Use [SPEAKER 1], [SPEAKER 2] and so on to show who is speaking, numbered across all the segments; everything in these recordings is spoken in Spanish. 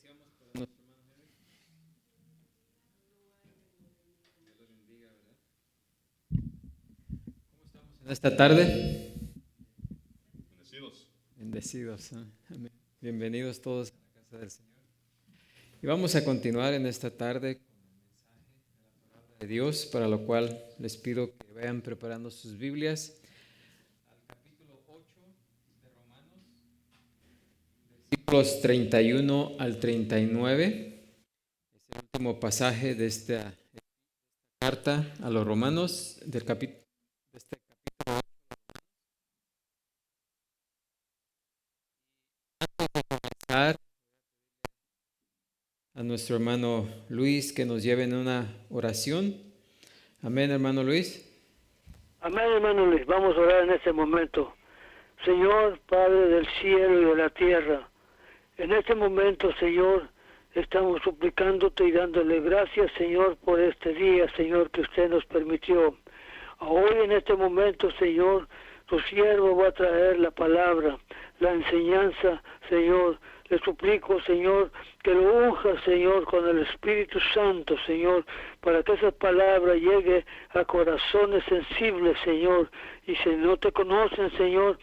[SPEAKER 1] decíamos para nuestro hermano Henry. Dios lo bendiga, ¿verdad? ¿Cómo estamos en esta tarde?
[SPEAKER 2] Bendecidos.
[SPEAKER 1] Bendecidos. Amén. Bienvenidos todos a la casa del Señor. Y vamos a continuar en esta tarde con el mensaje de la palabra de Dios, para lo cual les pido que vayan preparando sus Biblias al capítulo 8 de Romanos, versículos 31 al 39. Es el último pasaje de esta carta a los romanos del capítulo. A nuestro hermano Luis que nos lleve en una oración. Amén, hermano Luis.
[SPEAKER 3] Amén, hermano Luis. Vamos a orar en este momento. Señor, Padre del cielo y de la tierra, en este momento, Señor, estamos suplicándote y dándole gracias, Señor, por este día, Señor, que usted nos permitió. Hoy en este momento, Señor, tu siervo va a traer la palabra, la enseñanza, Señor. Le suplico, Señor, que lo unja, Señor, con el Espíritu Santo, Señor, para que esa palabra llegue a corazones sensibles, Señor. Y si no te conocen, Señor,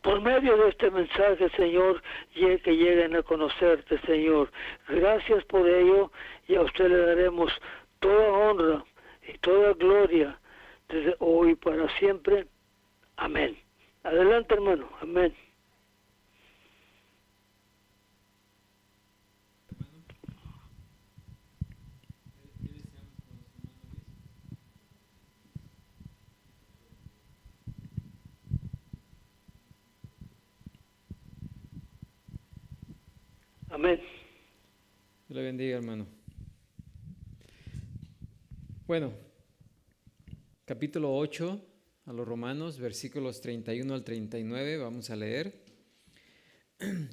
[SPEAKER 3] por medio de este mensaje, Señor, que lleguen a conocerte, Señor. Gracias por ello, y a usted le daremos toda honra y toda gloria desde hoy para siempre. Amén. Adelante, hermano. Amén. Amén.
[SPEAKER 1] Dios le bendiga, hermano. Bueno, capítulo 8 a los romanos, versículos 31 al 39, vamos a leer.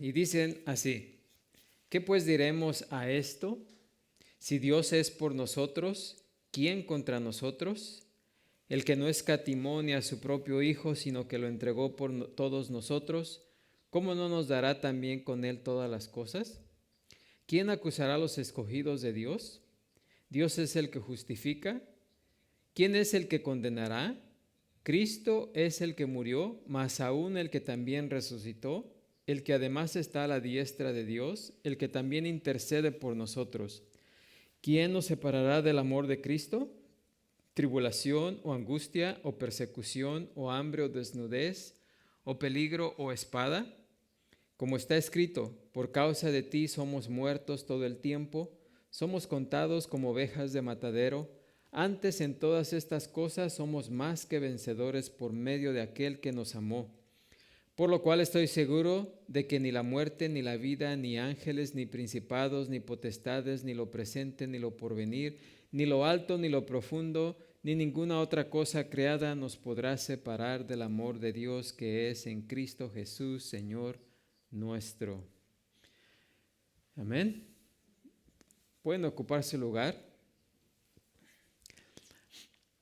[SPEAKER 1] Y dicen así: ¿qué pues diremos a esto? Si Dios es por nosotros, ¿quién contra nosotros? El que no escatimó ni a su propio Hijo, sino que lo entregó por todos nosotros, ¿cómo no nos dará también con él todas las cosas? ¿Quién acusará a los escogidos de Dios? Dios es el que justifica. ¿Quién es el que condenará? Cristo es el que murió, más aún el que también resucitó, el que además está a la diestra de Dios, el que también intercede por nosotros. ¿Quién nos separará del amor de Cristo? ¿Tribulación o angustia o persecución o hambre o desnudez o peligro o espada? Como está escrito: por causa de ti somos muertos todo el tiempo, somos contados como ovejas de matadero. Antes en todas estas cosas somos más que vencedores por medio de aquel que nos amó. Por lo cual estoy seguro de que ni la muerte, ni la vida, ni ángeles, ni principados, ni potestades, ni lo presente, ni lo porvenir, ni lo alto, ni lo profundo, ni ninguna otra cosa creada nos podrá separar del amor de Dios que es en Cristo Jesús, Señor nuestro. Amén. Pueden ocupar su lugar.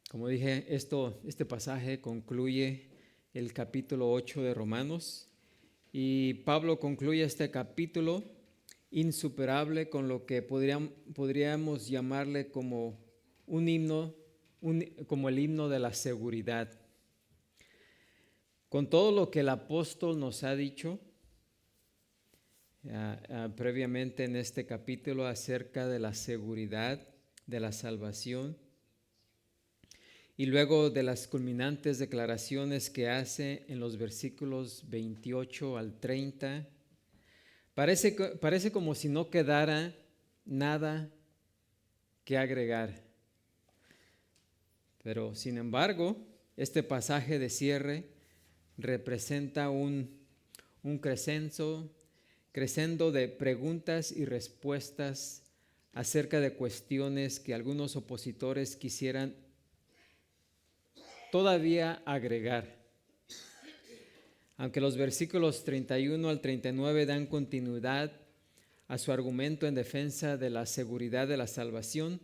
[SPEAKER 1] Como dije, este pasaje concluye el capítulo 8 de Romanos, y Pablo concluye este capítulo insuperable con lo que podríamos llamarle como un himno, como el himno de la seguridad. Con todo lo que el apóstol nos ha dicho previamente en este capítulo acerca de la seguridad de la salvación, y luego de las culminantes declaraciones que hace en los versículos 28 al 30, parece como si no quedara nada que agregar. Pero sin embargo, este pasaje de cierre representa un crescendo de preguntas y respuestas acerca de cuestiones que algunos opositores quisieran todavía agregar. Aunque los versículos 31 al 39 dan continuidad a su argumento en defensa de la seguridad de la salvación,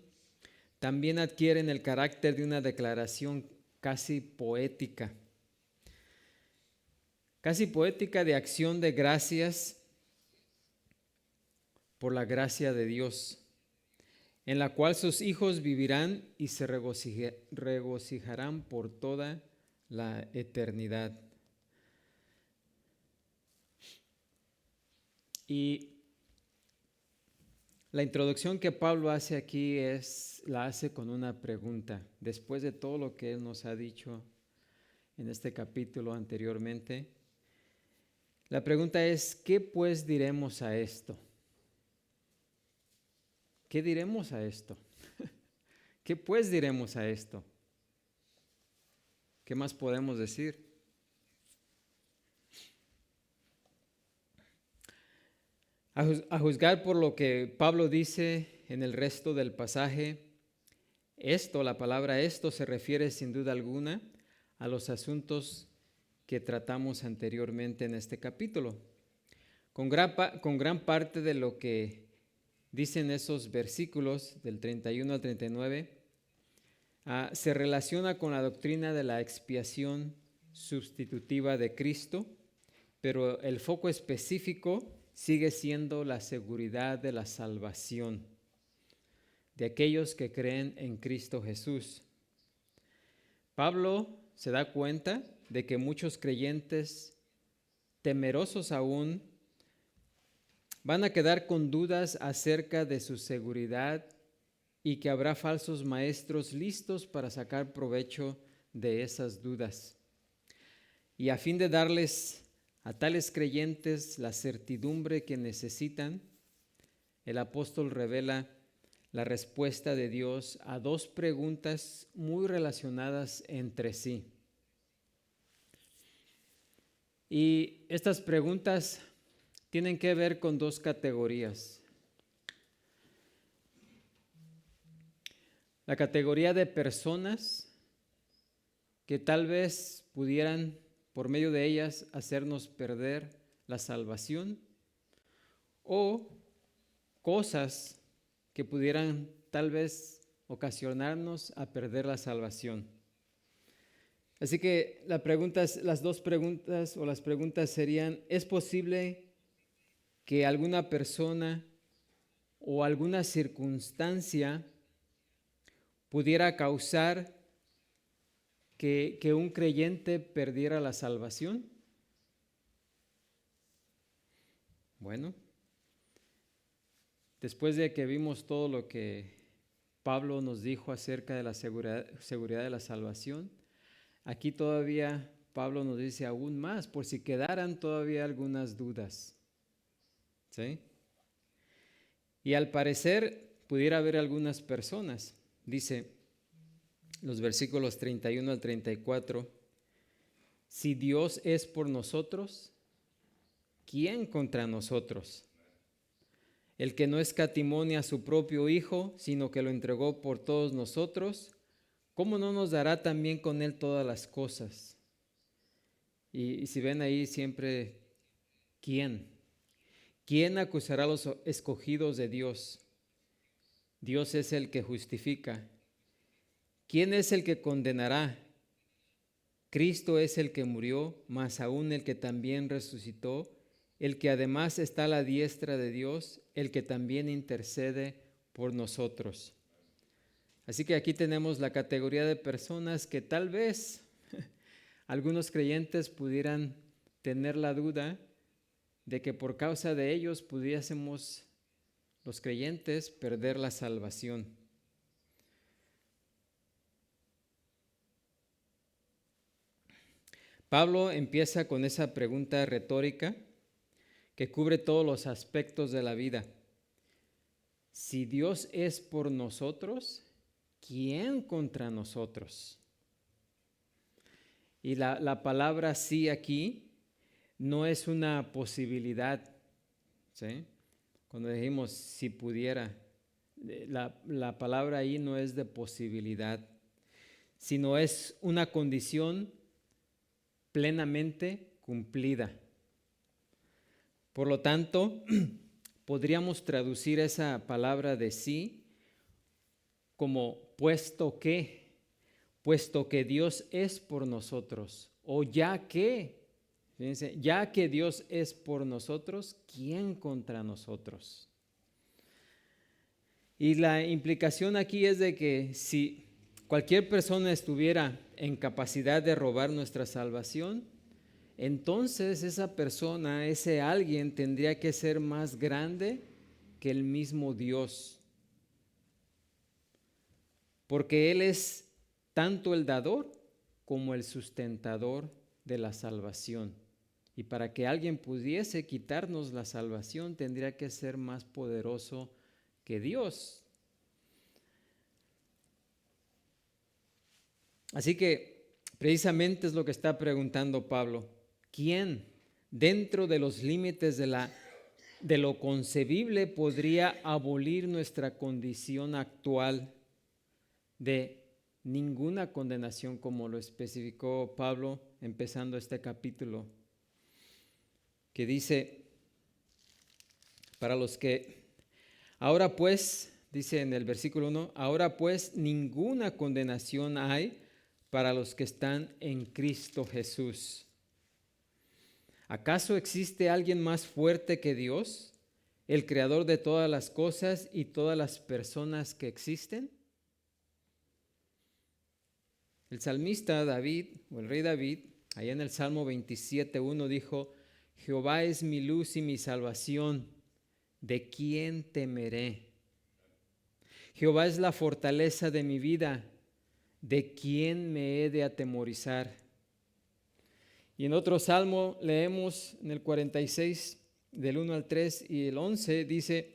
[SPEAKER 1] también adquieren el carácter de una declaración casi poética de acción de gracias por la gracia de Dios, en la cual sus hijos vivirán y se regocijarán por toda la eternidad. Y la introducción que Pablo hace aquí la hace con una pregunta. Después de todo lo que él nos ha dicho en este capítulo anteriormente, la pregunta es, ¿qué pues diremos a esto? ¿Qué diremos a esto? ¿Qué pues diremos a esto? ¿Qué más podemos decir? A juzgar por lo que Pablo dice en el resto del pasaje, la palabra esto se refiere sin duda alguna a los asuntos que tratamos anteriormente en este capítulo. Con gran parte de lo que dicen esos versículos del 31 al 39, se relaciona con la doctrina de la expiación sustitutiva de Cristo, pero el foco específico sigue siendo la seguridad de la salvación de aquellos que creen en Cristo Jesús. Pablo se da cuenta de que muchos creyentes, temerosos aún, van a quedar con dudas acerca de su seguridad y que habrá falsos maestros listos para sacar provecho de esas dudas. Y a fin de darles a tales creyentes la certidumbre que necesitan, el apóstol revela la respuesta de Dios a dos preguntas muy relacionadas entre sí. Y estas preguntas tienen que ver con dos categorías. La categoría de personas que tal vez pudieran, por medio de ellas, hacernos perder la salvación, o cosas que pudieran tal vez ocasionarnos a perder la salvación. Así que las preguntas serían: ¿es posible que alguna persona o alguna circunstancia pudiera causar que un creyente perdiera la salvación? Bueno, después de que vimos todo lo que Pablo nos dijo acerca de la seguridad de la salvación, aquí todavía Pablo nos dice aún más, por si quedaran todavía algunas dudas. ¿Sí? Y al parecer pudiera haber algunas personas, dice los versículos 31 al 34, si Dios es por nosotros, ¿quién contra nosotros? El que no escatimó a su propio Hijo, sino que lo entregó por todos nosotros, ¿cómo no nos dará también con Él todas las cosas? Y si ven ahí siempre, ¿quién? ¿Quién acusará a los escogidos de Dios? Dios es el que justifica. ¿Quién es el que condenará? Cristo es el que murió, más aún el que también resucitó, el que además está a la diestra de Dios, el que también intercede por nosotros. Así que aquí tenemos la categoría de personas que tal vez algunos creyentes pudieran tener la duda de que por causa de ellos pudiésemos, los creyentes, perder la salvación. Pablo empieza con esa pregunta retórica que cubre todos los aspectos de la vida. Si Dios es por nosotros, ¿quién contra nosotros? Y la palabra sí aquí no es una posibilidad, ¿sí? Cuando dijimos si pudiera, la palabra ahí no es de posibilidad, sino es una condición plenamente cumplida. Por lo tanto, podríamos traducir esa palabra de sí como puesto que Dios es por nosotros, o ya que, fíjense, ya que Dios es por nosotros, ¿quién contra nosotros? Y la implicación aquí es de que si cualquier persona estuviera en capacidad de robar nuestra salvación, entonces esa persona, ese alguien, tendría que ser más grande que el mismo Dios, porque Él es tanto el dador como el sustentador de la salvación. Y para que alguien pudiese quitarnos la salvación, tendría que ser más poderoso que Dios. Así que precisamente es lo que está preguntando Pablo. ¿Quién dentro de los límites de lo concebible podría abolir nuestra condición actual de ninguna condenación, como lo especificó Pablo empezando este capítulo, que dice, para los que, ahora pues, dice en el versículo 1, ahora pues ninguna condenación hay para los que están en Cristo Jesús. ¿Acaso existe alguien más fuerte que Dios, el creador de todas las cosas y todas las personas que existen? El salmista David, o el rey David, allá en el Salmo 27:1 dijo, Jehová es mi luz y mi salvación, ¿de quién temeré? Jehová es la fortaleza de mi vida, ¿de quién me he de atemorizar? Y en otro salmo leemos en el 46, del 1 al 3 y el 11, dice,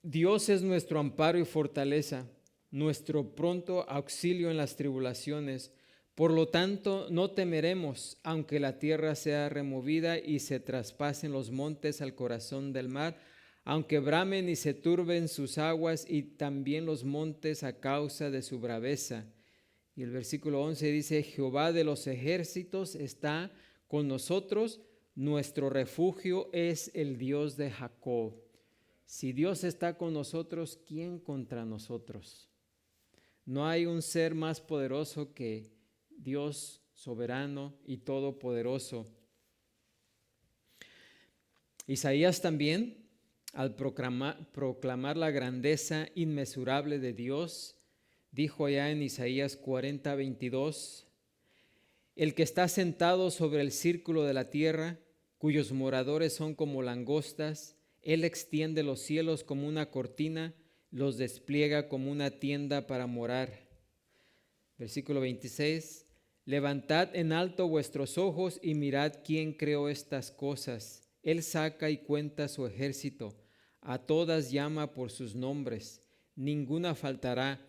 [SPEAKER 1] Dios es nuestro amparo y fortaleza, nuestro pronto auxilio en las tribulaciones. Por lo tanto, no temeremos, aunque la tierra sea removida y se traspasen los montes al corazón del mar, aunque bramen y se turben sus aguas y también los montes a causa de su braveza. Y el versículo 11 dice, Jehová de los ejércitos está con nosotros, nuestro refugio es el Dios de Jacob. Si Dios está con nosotros, ¿quién contra nosotros? No hay un ser más poderoso que Dios soberano y todopoderoso. Isaías también, al proclamar la grandeza inmesurable de Dios, dijo allá en Isaías 40:22, el que está sentado sobre el círculo de la tierra, cuyos moradores son como langostas, él extiende los cielos como una cortina, los despliega como una tienda para morar. Versículo 26, levantad en alto vuestros ojos y mirad quién creó estas cosas. Él saca y cuenta su ejército, a todas llama por sus nombres, ninguna faltará.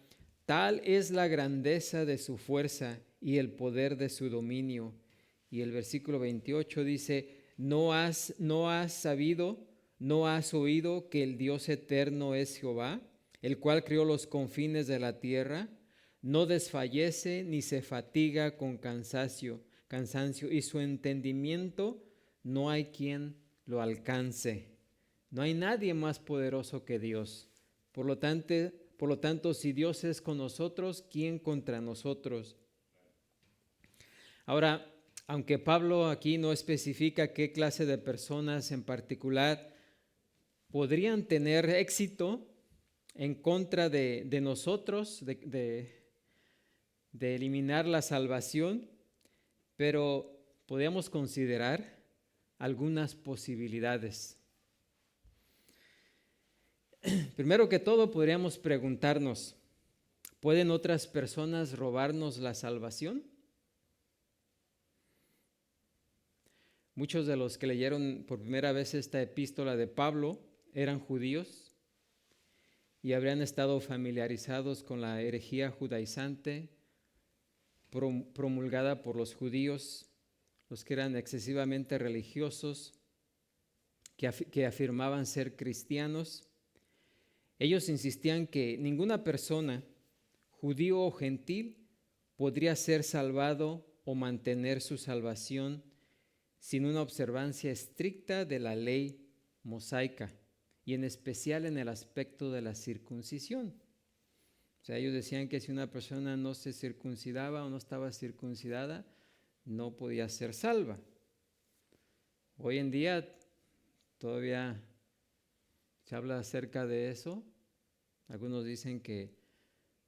[SPEAKER 1] Tal es la grandeza de su fuerza y el poder de su dominio. Y el versículo 28 dice, ¿no has sabido, no has oído que el Dios eterno es Jehová, el cual creó los confines de la tierra? No desfallece ni se fatiga con cansancio, y su entendimiento no hay quien lo alcance. No hay nadie más poderoso que Dios. Por lo tanto, si Dios es con nosotros, ¿quién contra nosotros? Ahora, aunque Pablo aquí no especifica qué clase de personas en particular podrían tener éxito en contra de nosotros, de eliminar la salvación, pero podríamos considerar algunas posibilidades. Primero que todo, podríamos preguntarnos, ¿pueden otras personas robarnos la salvación? Muchos de los que leyeron por primera vez esta epístola de Pablo eran judíos y habrían estado familiarizados con la herejía judaizante promulgada por los judíos, los que eran excesivamente religiosos, que afirmaban ser cristianos. Ellos insistían que ninguna persona, judío o gentil, podría ser salvado o mantener su salvación sin una observancia estricta de la ley mosaica, y en especial en el aspecto de la circuncisión. O sea, ellos decían que si una persona no se circuncidaba o no estaba circuncidada, no podía ser salva. Hoy en día todavía se habla acerca de eso, Algunos dicen que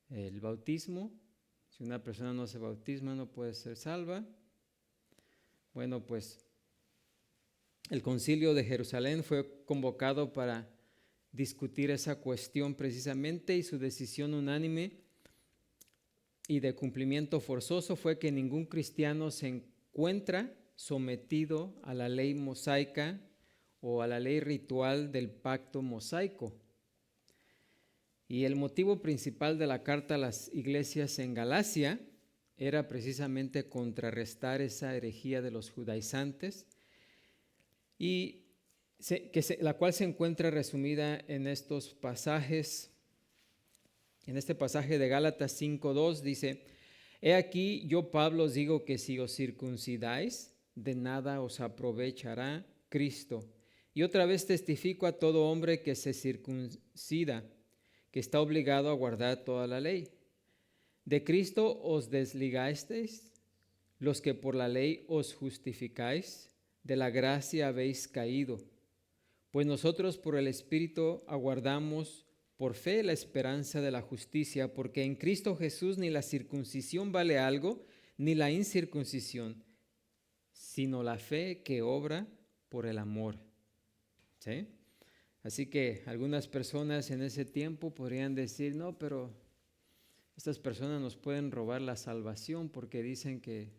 [SPEAKER 1] el bautismo, si una persona no se bautisma no puede ser salva. Bueno, pues el Concilio de Jerusalén fue convocado para discutir esa cuestión precisamente, y su decisión unánime y de cumplimiento forzoso fue que ningún cristiano se encuentra sometido a la ley mosaica o a la ley ritual del pacto mosaico. Y el motivo principal de la carta a las iglesias en Galacia era precisamente contrarrestar esa herejía de los judaizantes, y la cual se encuentra resumida en estos pasajes. En este pasaje de Gálatas 5:2 dice: He aquí, yo Pablo os digo que si os circuncidáis, de nada os aprovechará Cristo. Y otra vez testifico a todo hombre que se circuncida, que está obligado a guardar toda la ley. ¿De Cristo os desligasteis? Los que por la ley os justificáis, de la gracia habéis caído. Pues nosotros por el Espíritu aguardamos por fe la esperanza de la justicia, porque en Cristo Jesús ni la circuncisión vale algo, ni la incircuncisión, sino la fe que obra por el amor. ¿Sí? Así que algunas personas en ese tiempo podrían decir: no, pero estas personas nos pueden robar la salvación porque dicen que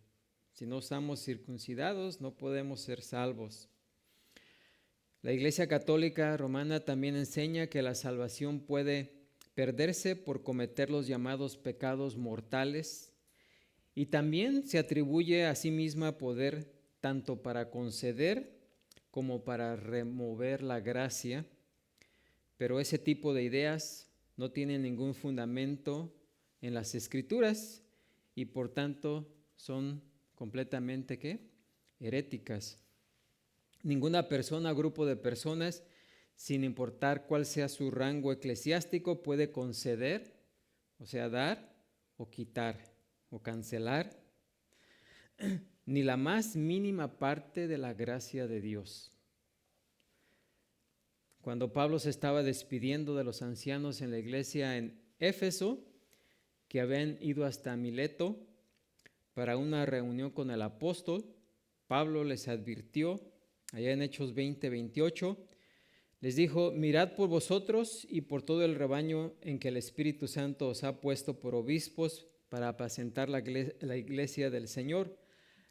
[SPEAKER 1] si no estamos circuncidados no podemos ser salvos. La Iglesia Católica Romana también enseña que la salvación puede perderse por cometer los llamados pecados mortales, y también se atribuye a sí misma poder tanto para conceder como para remover la gracia, pero ese tipo de ideas no tienen ningún fundamento en las Escrituras y por tanto son completamente ¿qué? Heréticas. Ninguna persona o grupo de personas, sin importar cuál sea su rango eclesiástico, puede conceder, o sea, dar o quitar o cancelar ni la más mínima parte de la gracia de Dios. Cuando Pablo se estaba despidiendo de los ancianos en la iglesia en Éfeso, que habían ido hasta Mileto para una reunión con el apóstol, Pablo les advirtió, allá en Hechos 20:28, les dijo: mirad por vosotros y por todo el rebaño en que el Espíritu Santo os ha puesto por obispos para apacentar la iglesia del Señor,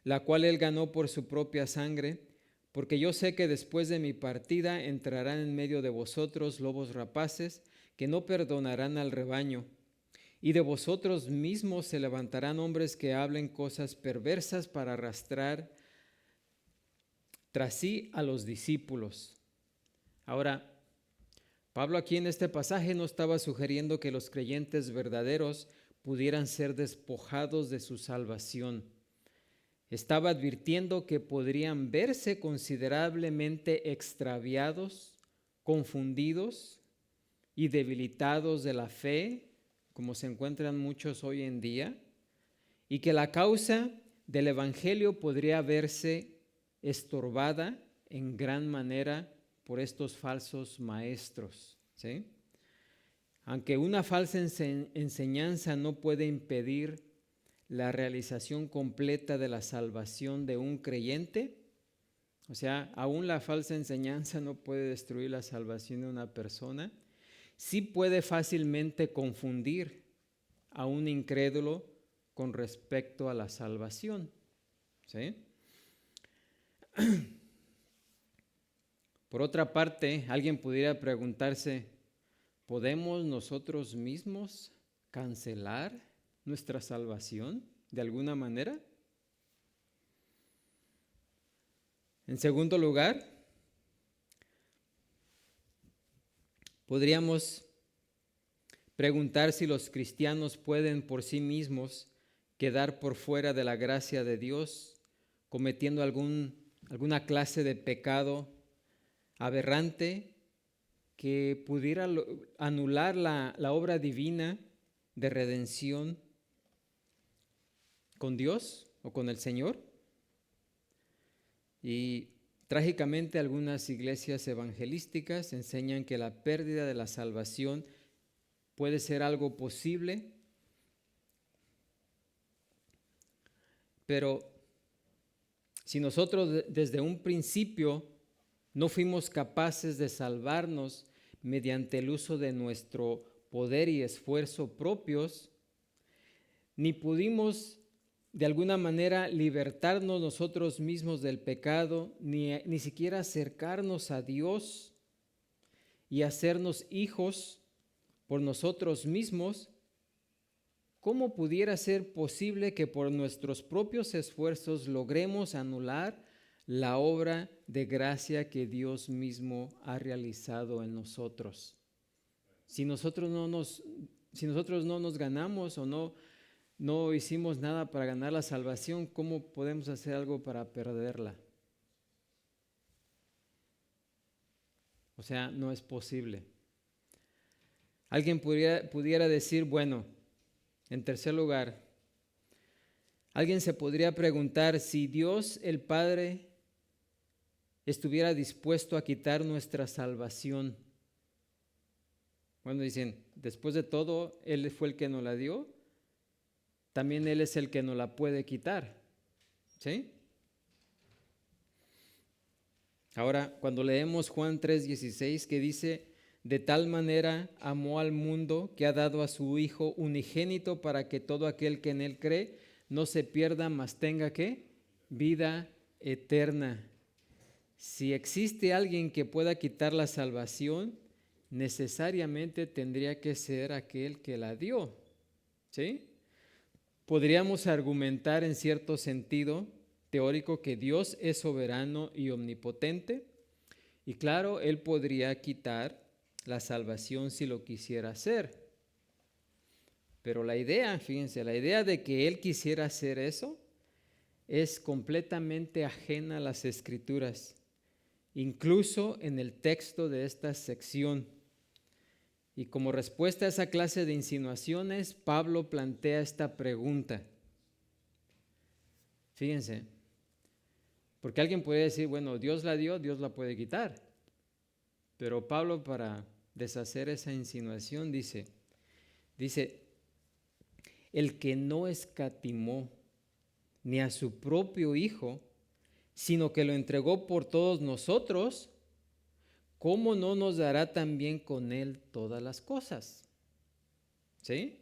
[SPEAKER 1] la cual él ganó por su propia sangre, porque yo sé que después de mi partida entrarán en medio de vosotros lobos rapaces que no perdonarán al rebaño, y de vosotros mismos se levantarán hombres que hablen cosas perversas para arrastrar tras sí a los discípulos. Ahora, Pablo aquí en este pasaje no estaba sugiriendo que los creyentes verdaderos pudieran ser despojados de su salvación. Estaba advirtiendo que podrían verse considerablemente extraviados, confundidos y debilitados de la fe, como se encuentran muchos hoy en día, y que la causa del Evangelio podría verse estorbada en gran manera por estos falsos maestros, ¿sí? Aunque una falsa enseñanza no puede impedir la realización completa de la salvación de un creyente, o sea, aún la falsa enseñanza no puede destruir la salvación de una persona, sí puede fácilmente confundir a un incrédulo con respecto a la salvación, ¿sí? Por otra parte, alguien pudiera preguntarse: ¿podemos nosotros mismos cancelar nuestra salvación de alguna manera? En segundo lugar, podríamos preguntar si los cristianos pueden por sí mismos quedar por fuera de la gracia de Dios, cometiendo alguna clase de pecado aberrante que pudiera anular la obra divina de redención con Dios o con el Señor. Y trágicamente algunas iglesias evangelísticas enseñan que la pérdida de la salvación puede ser algo posible, pero si nosotros desde un principio no fuimos capaces de salvarnos mediante el uso de nuestro poder y esfuerzo propios, ni pudimos de alguna manera libertarnos nosotros mismos del pecado, ni siquiera acercarnos a Dios y hacernos hijos por nosotros mismos, ¿cómo pudiera ser posible que por nuestros propios esfuerzos logremos anular la obra de gracia que Dios mismo ha realizado en nosotros? Si nosotros no nos ganamos o no hicimos nada para ganar la salvación, ¿cómo podemos hacer algo para perderla? O sea, no es posible. Alguien pudiera decir, bueno, en tercer lugar, alguien se podría preguntar si Dios el Padre estuviera dispuesto a quitar nuestra salvación. Bueno, dicen, después de todo, Él fue el que nos la dio, también Él es el que nos la puede quitar. ¿Sí? Ahora, cuando leemos Juan 3:16, que dice, de tal manera amó al mundo que ha dado a su Hijo unigénito para que todo aquel que en Él cree no se pierda, mas tenga ¿qué? Vida eterna. Si existe alguien que pueda quitar la salvación, necesariamente tendría que ser aquel que la dio. ¿Sí? Podríamos argumentar en cierto sentido teórico que Dios es soberano y omnipotente, y claro, Él podría quitar la salvación si lo quisiera hacer. Pero la idea, fíjense, la idea de que Él quisiera hacer eso es completamente ajena a las Escrituras, incluso en el texto de esta sección. Y como respuesta a esa clase de insinuaciones, Pablo plantea esta pregunta. Fíjense, porque alguien puede decir, bueno, Dios la dio, Dios la puede quitar. Pero Pablo, para deshacer esa insinuación, dice, el que no escatimó ni a su propio Hijo, sino que lo entregó por todos nosotros, ¿cómo no nos dará también con Él todas las cosas? ¿Sí?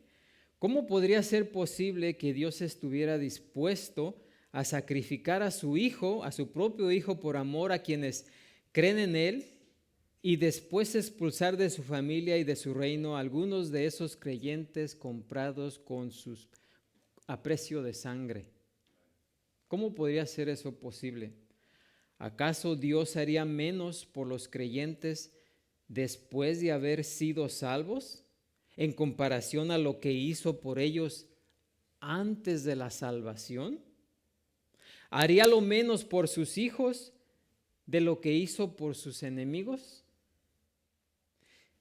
[SPEAKER 1] ¿Cómo podría ser posible que Dios estuviera dispuesto a sacrificar a su Hijo, a su propio Hijo, por amor a quienes creen en Él, y después expulsar de su familia y de su reino a algunos de esos creyentes comprados a precio de sangre? ¿Cómo podría ser eso posible? ¿Acaso Dios haría menos por los creyentes después de haber sido salvos en comparación a lo que hizo por ellos antes de la salvación? ¿Haría lo menos por sus hijos de lo que hizo por sus enemigos?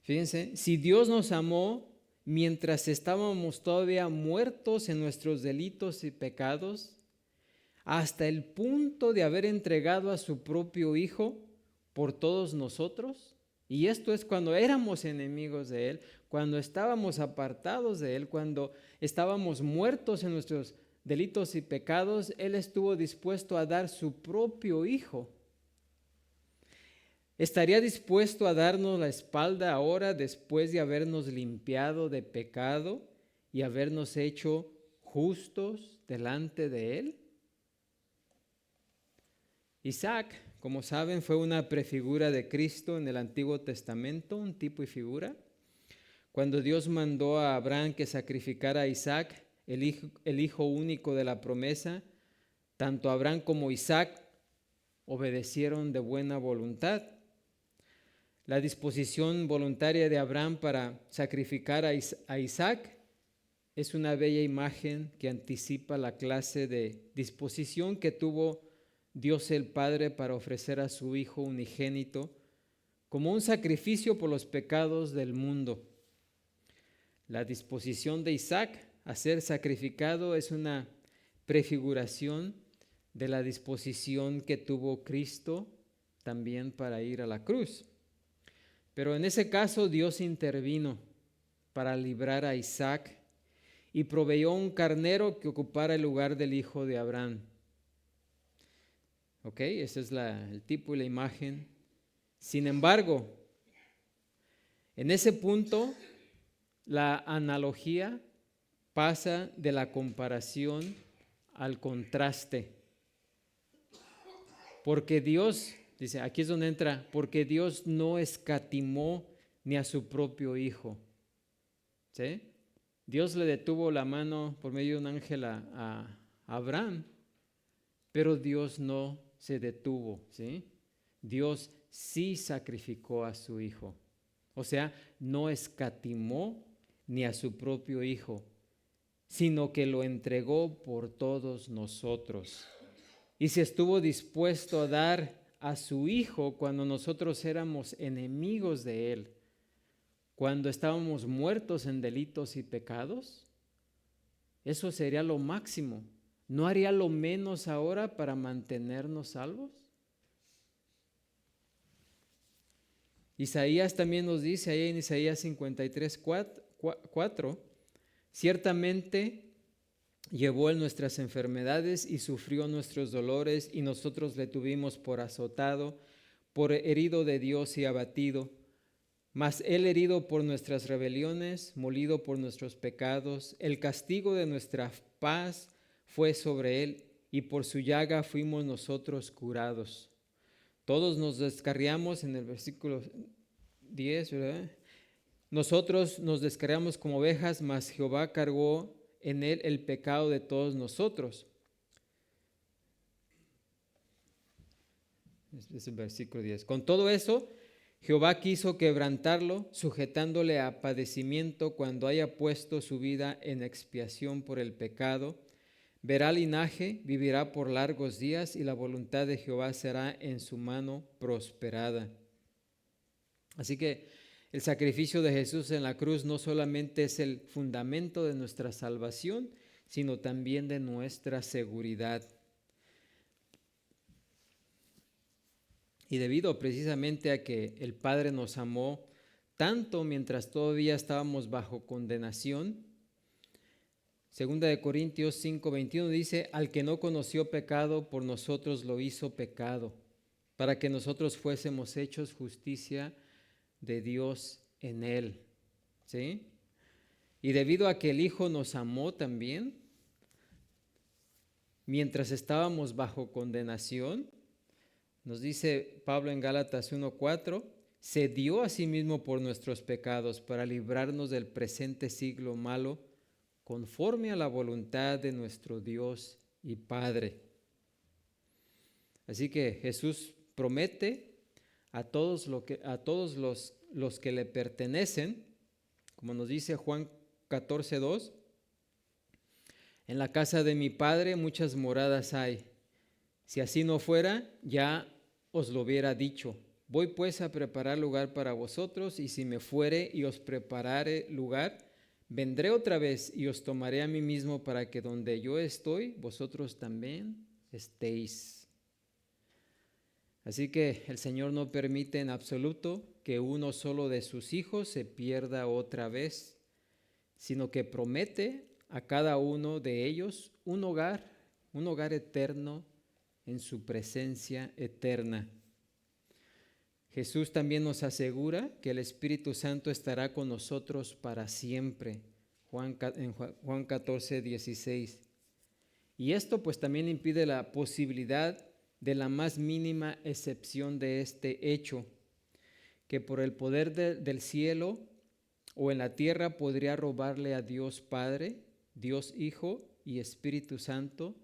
[SPEAKER 1] Fíjense, si Dios nos amó mientras estábamos todavía muertos en nuestros delitos y pecados, hasta el punto de haber entregado a su propio Hijo por todos nosotros, y esto es cuando éramos enemigos de Él, cuando estábamos apartados de Él, cuando estábamos muertos en nuestros delitos y pecados, Él estuvo dispuesto a dar su propio Hijo. ¿Estaría dispuesto a darnos la espalda ahora después de habernos limpiado de pecado y habernos hecho justos delante de Él? Isaac, como saben, fue una prefigura de Cristo en el Antiguo Testamento, un tipo y figura. Cuando Dios mandó a Abraham que sacrificara a Isaac, el hijo único de la promesa, tanto Abraham como Isaac obedecieron de buena voluntad. La disposición voluntaria de Abraham para sacrificar a Isaac es una bella imagen que anticipa la clase de disposición que tuvo Dios el Padre para ofrecer a su Hijo unigénito como un sacrificio por los pecados del mundo. La disposición de Isaac a ser sacrificado es una prefiguración de la disposición que tuvo Cristo también para ir a la cruz. Pero en ese caso Dios intervino para librar a Isaac y proveyó un carnero que ocupara el lugar del hijo de Abraham. Ok, ese es el tipo y la imagen. Sin embargo, en ese punto, la analogía pasa de la comparación al contraste. Porque Dios, dice, aquí es donde entra, porque Dios no escatimó ni a su propio hijo. ¿Sí? Dios le detuvo la mano por medio de un ángel a Abraham, pero Dios no se detuvo. ¿Sí? Dios sí sacrificó a su hijo. O sea, no escatimó ni a su propio hijo, sino que lo entregó por todos nosotros. Y se estuvo dispuesto a dar a su hijo cuando nosotros éramos enemigos de él, cuando estábamos muertos en delitos y pecados. Eso sería lo máximo. ¿No haría lo menos ahora para mantenernos salvos? Isaías también nos dice ahí en Isaías 53:4, ciertamente llevó él nuestras enfermedades y sufrió nuestros dolores, y nosotros le tuvimos por azotado, por herido de Dios y abatido. Mas él herido por nuestras rebeliones, molido por nuestros pecados, el castigo de nuestra paz fue sobre él, y por su llaga fuimos nosotros curados. Todos nos descarriamos, en el versículo 10, ¿verdad? Nosotros nos descarriamos como ovejas, mas Jehová cargó en él el pecado de todos nosotros. Es el versículo 10. Con todo eso, Jehová quiso quebrantarlo, sujetándole a padecimiento cuando haya puesto su vida en expiación por el pecado. Verá linaje, vivirá por largos días, y la voluntad de Jehová será en su mano prosperada. Así que el sacrificio de Jesús en la cruz no solamente es el fundamento de nuestra salvación, sino también de nuestra seguridad. Y debido precisamente a que el Padre nos amó tanto mientras todavía estábamos bajo condenación, 2 Corintios 5:21 dice, al que no conoció pecado, por nosotros lo hizo pecado, para que nosotros fuésemos hechos justicia de Dios en él. ¿Sí? Y debido a que el Hijo nos amó también, mientras estábamos bajo condenación, nos dice Pablo en Gálatas 1:4, se dio a sí mismo por nuestros pecados para librarnos del presente siglo malo, conforme a la voluntad de nuestro Dios y Padre. Así que Jesús promete a todos los que le pertenecen, como nos dice Juan 14:2, en la casa de mi Padre muchas moradas hay. Si así no fuera, ya os lo hubiera dicho. Voy pues a preparar lugar para vosotros, y si me fuere y os preparare lugar, vendré otra vez y os tomaré a mí mismo, para que donde yo estoy, vosotros también estéis. Así que el Señor no permite en absoluto que uno solo de sus hijos se pierda otra vez, sino que promete a cada uno de ellos un hogar eterno en su presencia eterna. Jesús también nos asegura que el Espíritu Santo estará con nosotros para siempre, en Juan 14:16. Y esto pues también impide la posibilidad de la más mínima excepción de este hecho, que por el poder del cielo o en la tierra podría robarle a Dios Padre, Dios Hijo y Espíritu Santo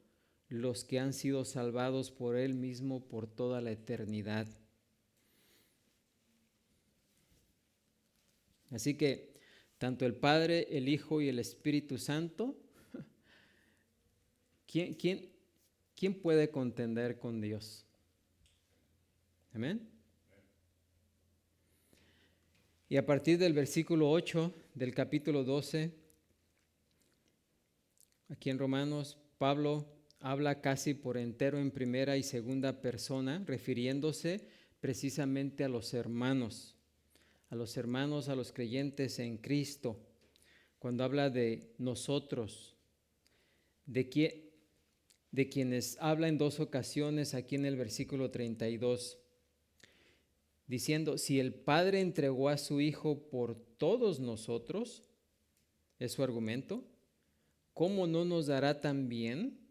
[SPEAKER 1] los que han sido salvados por Él mismo por toda la eternidad. Así que tanto el Padre, el Hijo y el Espíritu Santo, ¿quién puede contender con Dios? Amén. Y a partir del versículo 8 del capítulo 12, aquí en Romanos, Pablo habla casi por entero en primera y segunda persona, refiriéndose precisamente a los hermanos, a los creyentes en Cristo. cuando habla de nosotros, de quienes habla en 2 ocasiones aquí en el versículo 32, diciendo, si el Padre entregó a su Hijo por todos nosotros, es su argumento, ¿cómo no nos dará también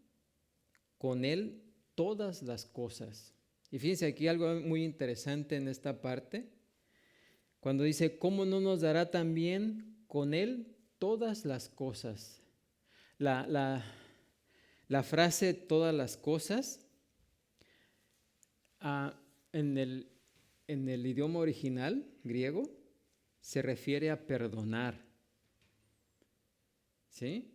[SPEAKER 1] con Él todas las cosas? Y fíjense aquí algo muy interesante en esta parte, cuando dice, ¿cómo no nos dará también con Él todas las cosas? La frase todas las cosas en el idioma original griego se refiere a perdonar. ¿Sí?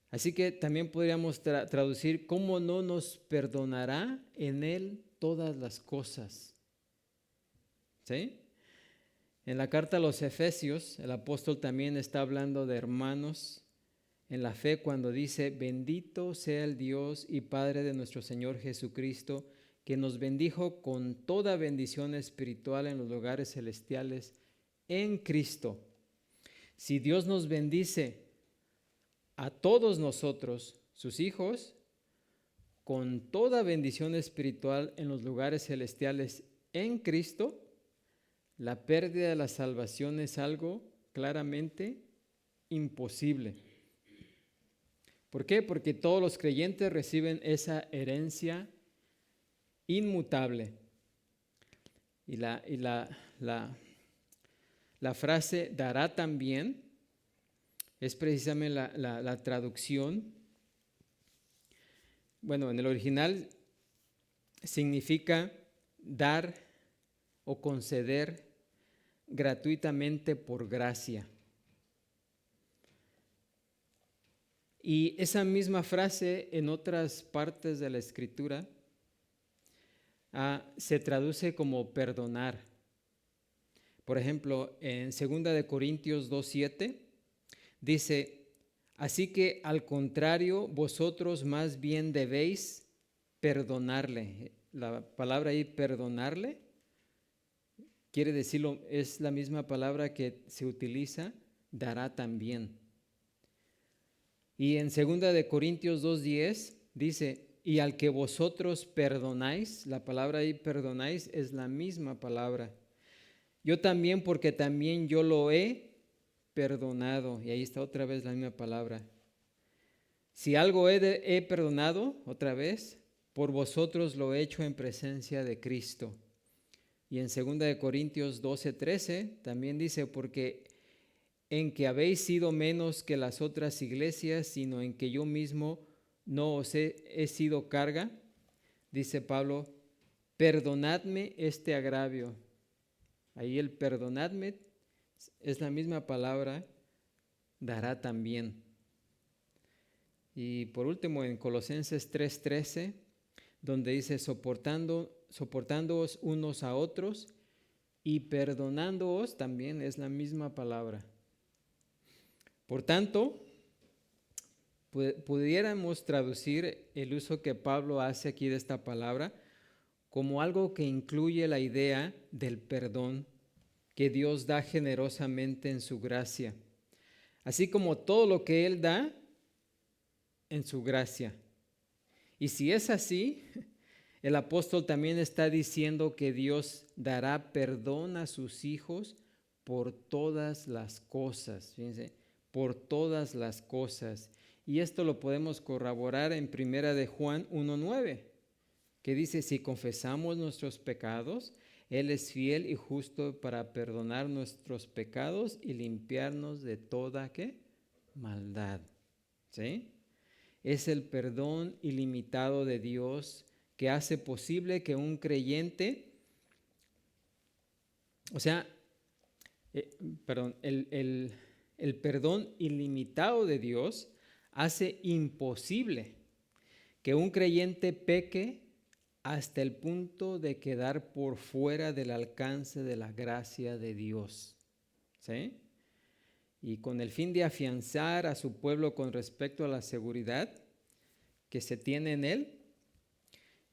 [SPEAKER 1] Así que también podríamos traducir, ¿cómo no nos perdonará en Él todas las cosas? ¿Sí? En la carta a los Efesios, el apóstol también está hablando de hermanos en la fe cuando dice, bendito sea el Dios y Padre de nuestro Señor Jesucristo, que nos bendijo con toda bendición espiritual en los lugares celestiales en Cristo. Si Dios nos bendice a todos nosotros, sus hijos, con toda bendición espiritual en los lugares celestiales en Cristo, la pérdida de la salvación es algo claramente imposible. ¿Por qué? Porque todos los creyentes reciben esa herencia inmutable. Y la frase dará también es precisamente la traducción. Bueno, en el original significa dar o conceder gratuitamente por gracia. Y esa misma frase en otras partes de la Escritura se traduce como perdonar. Por ejemplo, en 2 Corintios 2:7 dice, así que al contrario, vosotros más bien debéis perdonarle. La palabra ahí, perdonarle, quiere decirlo, es la misma palabra que se utiliza, dará también. Y en 2 Corintios 2:10 dice, y al que vosotros perdonáis, la palabra ahí perdonáis es la misma palabra. Yo también, porque también yo lo he perdonado. Y ahí está otra vez la misma palabra. Si algo he perdonado, otra vez, por vosotros lo he hecho en presencia de Cristo. Y en 2 Corintios 12:13 también dice, porque en que habéis sido menos que las otras iglesias, sino en que yo mismo no os he sido carga, dice Pablo, perdonadme este agravio. Ahí el perdonadme es la misma palabra, dará también. Y por último en Colosenses 3:13, donde dice soportándoos unos a otros y perdonándoos, también es la misma palabra. Por tanto, pudiéramos traducir el uso que Pablo hace aquí de esta palabra como algo que incluye la idea del perdón que Dios da generosamente en su gracia, así como todo lo que Él da en su gracia. Y si es así, el apóstol también está diciendo que Dios dará perdón a sus hijos por todas las cosas. Fíjense, por todas las cosas. Y esto lo podemos corroborar en 1 Juan 1:9, que dice, si confesamos nuestros pecados, Él es fiel y justo para perdonar nuestros pecados y limpiarnos de toda, ¿qué? Maldad. ¿Sí? Es el perdón ilimitado de Dios que hace posible que un creyente, el perdón ilimitado de Dios hace imposible que un creyente peque hasta el punto de quedar por fuera del alcance de la gracia de Dios. ¿Sí? Y con el fin de afianzar a su pueblo con respecto a la seguridad que se tiene en él,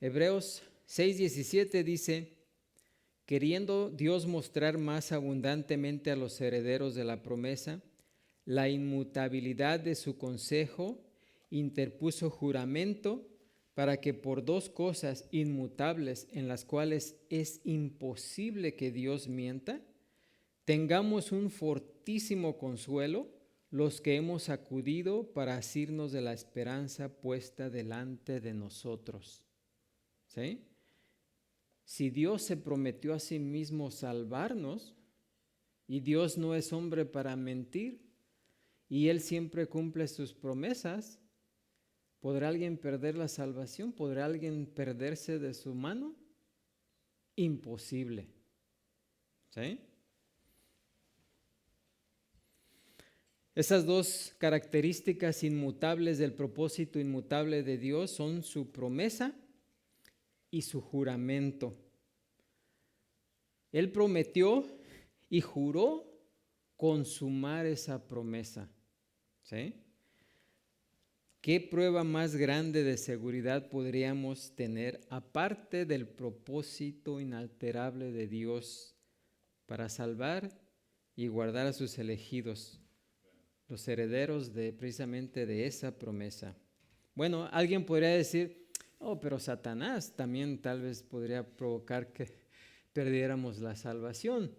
[SPEAKER 1] Hebreos 6:17 dice, queriendo Dios mostrar más abundantemente a los herederos de la promesa la inmutabilidad de su consejo, interpuso juramento para que por dos cosas inmutables en las cuales es imposible que Dios mienta, tengamos un fortísimo consuelo los que hemos acudido para asirnos de la esperanza puesta delante de nosotros. ¿Sí? Si Dios se prometió a sí mismo salvarnos, y Dios no es hombre para mentir, y Él siempre cumple sus promesas, ¿podrá alguien perder la salvación? ¿Podrá alguien perderse de su mano? Imposible. ¿Sí? Esas dos características inmutables del propósito inmutable de Dios son su promesa y su juramento. Él prometió y juró consumar esa promesa. ¿Sí? ¿Qué prueba más grande de seguridad podríamos tener aparte del propósito inalterable de Dios para salvar y guardar a sus elegidos, los herederos precisamente de esa promesa? Bueno, alguien podría decir, oh, pero Satanás también tal vez podría provocar que perdiéramos la salvación.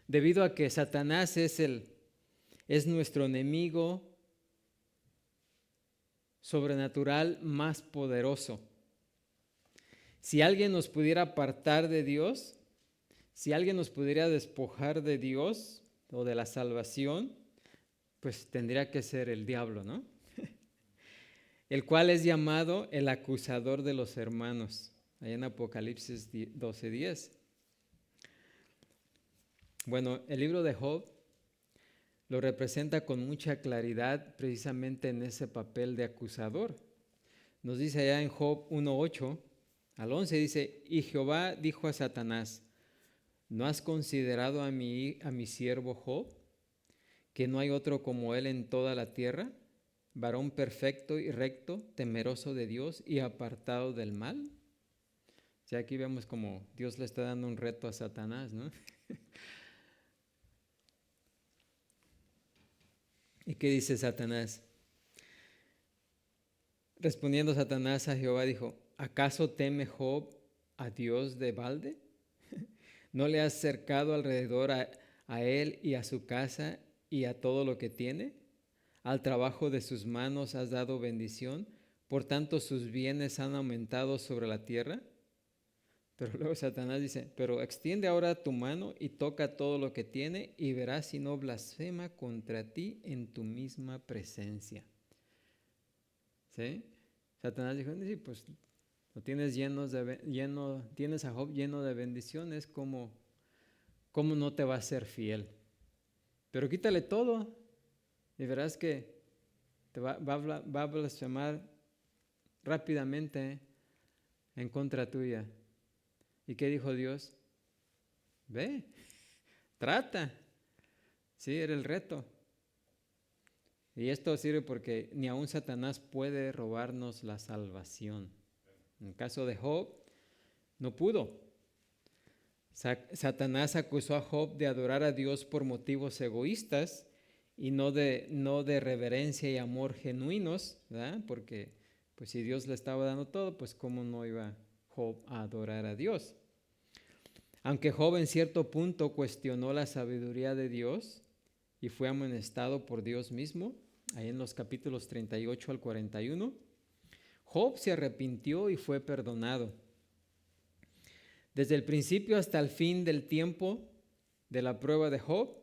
[SPEAKER 1] Debido a que Satanás es nuestro enemigo sobrenatural más poderoso. Si alguien nos pudiera apartar de Dios, si alguien nos pudiera despojar de Dios o de la salvación, pues tendría que ser el diablo, ¿no? El cual es llamado el acusador de los hermanos, ahí en Apocalipsis 12:10. Bueno, el libro de Job lo representa con mucha claridad precisamente en ese papel de acusador. Nos dice allá en Job 1:8 al 11, dice, y Jehová dijo a Satanás, ¿no has considerado a mi siervo Job, que no hay otro como él en toda la tierra, varón perfecto y recto, temeroso de Dios y apartado del mal? O sea, aquí vemos como Dios le está dando un reto a Satanás, ¿no? ¿Y qué dice Satanás? Respondiendo Satanás a Jehová dijo, ¿acaso teme Job a Dios de balde? ¿No le has cercado alrededor a él y a su casa y a todo lo que tiene? Al trabajo de sus manos has dado bendición, por tanto sus bienes han aumentado sobre la tierra. Pero luego Satanás dice, pero extiende ahora tu mano y toca todo lo que tiene y verás si no blasfema contra ti en tu misma presencia. ¿Sí? Satanás dijo, sí, pues lo tienes tienes a Job lleno de bendiciones, ¿cómo no te va a ser fiel? Pero quítale todo y verás que te va a blasfemar rápidamente en contra tuya. ¿Y qué dijo Dios? Ve, trata. Sí, era el reto. Y esto sirve porque ni aun Satanás puede robarnos la salvación. En el caso de Job, no pudo. Satanás acusó a Job de adorar a Dios por motivos egoístas y no de reverencia y amor genuinos, ¿verdad? Porque pues si Dios le estaba dando todo, pues cómo no iba Job a adorar a Dios. Aunque Job en cierto punto cuestionó la sabiduría de Dios y fue amonestado por Dios mismo, ahí en los capítulos 38 al 41, Job se arrepintió y fue perdonado. Desde el principio hasta el fin del tiempo de la prueba de Job,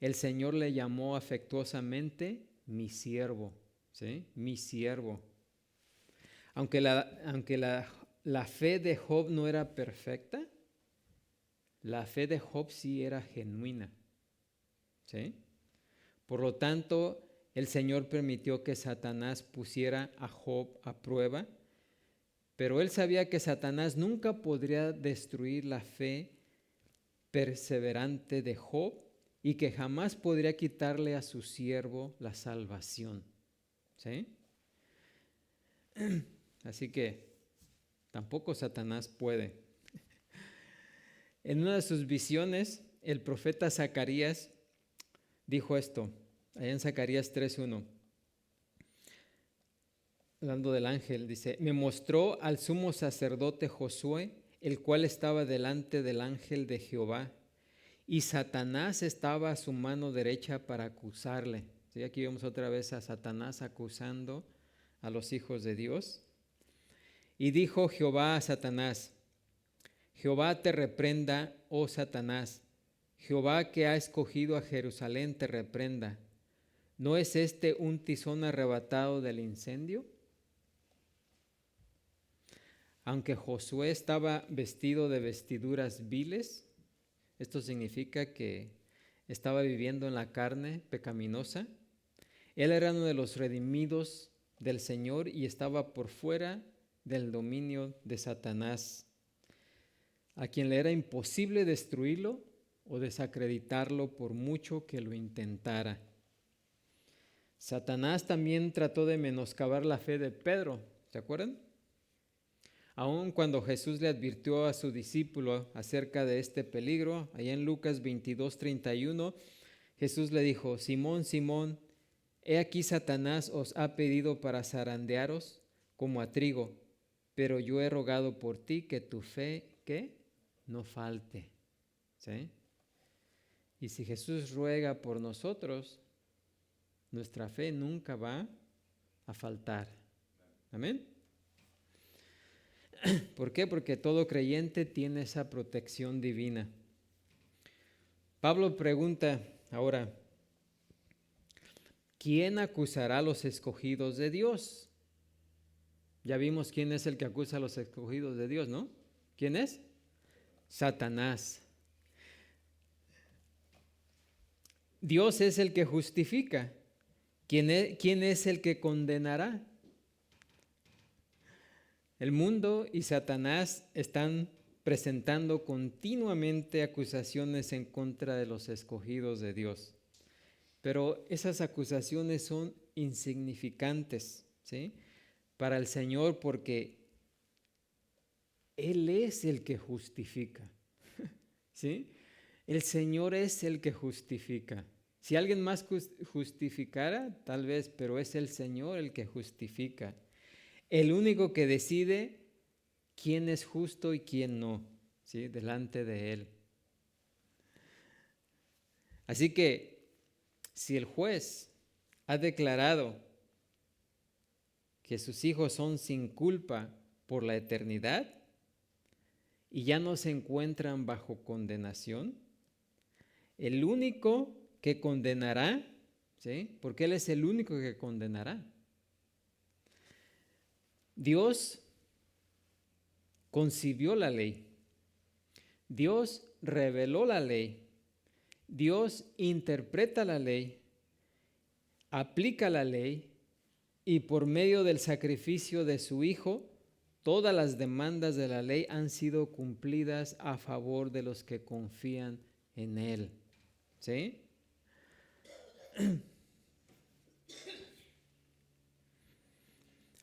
[SPEAKER 1] el Señor le llamó afectuosamente mi siervo, ¿sí? Mi siervo. Aunque la fe de Job no era perfecta, la fe de Job sí era genuina, ¿sí? Por lo tanto, el Señor permitió que Satanás pusiera a Job a prueba, pero él sabía que Satanás nunca podría destruir la fe perseverante de Job y que jamás podría quitarle a su siervo la salvación, ¿sí? Así que tampoco Satanás puede. En una de sus visiones, el profeta Zacarías dijo esto, allá en Zacarías 3:1. Hablando del ángel, dice, me mostró al sumo sacerdote Josué, el cual estaba delante del ángel de Jehová, y Satanás estaba a su mano derecha para acusarle. ¿Sí? Aquí vemos otra vez a Satanás acusando a los hijos de Dios. Y dijo Jehová a Satanás, Jehová te reprenda, oh Satanás, Jehová que ha escogido a Jerusalén te reprenda. ¿No es este un tizón arrebatado del incendio? Aunque Josué estaba vestido de vestiduras viles, esto significa que estaba viviendo en la carne pecaminosa, él era uno de los redimidos del Señor y estaba por fuera del dominio de Satanás, a quien le era imposible destruirlo o desacreditarlo por mucho que lo intentara. Satanás también trató de menoscabar la fe de Pedro, ¿se acuerdan? Aun cuando Jesús le advirtió a su discípulo acerca de este peligro, allá en Lucas 22:31, Jesús le dijo, Simón, Simón, he aquí Satanás os ha pedido para zarandearos como a trigo, pero yo he rogado por ti que tu fe, ¿qué? No falte. ¿Sí? Y si Jesús ruega por nosotros, nuestra fe nunca va a faltar. Amén. ¿Por qué? Porque todo creyente tiene esa protección divina. Pablo pregunta ahora, ¿quién acusará a los escogidos de Dios? Ya vimos quién es el que acusa a los escogidos de Dios, ¿no? ¿Quién es? Satanás. Dios es el que justifica. ¿Quién es el que condenará? El mundo y Satanás están presentando continuamente acusaciones en contra de los escogidos de Dios. Pero esas acusaciones son insignificantes, ¿sí? Para el Señor, porque Él es el que justifica, ¿sí? El Señor es el que justifica. Si alguien más justificara, tal vez, pero es el Señor el que justifica. El único que decide quién es justo y quién no, ¿sí? Delante de Él. Así que, si el juez ha declarado que sus hijos son sin culpa por la eternidad y ya no se encuentran bajo condenación, el único que condenará, ¿sí? Porque Él es el único que condenará. Dios concibió la ley, Dios reveló la ley, Dios interpreta la ley, aplica la ley y por medio del sacrificio de su Hijo, todas las demandas de la ley han sido cumplidas a favor de los que confían en Él. ¿Sí?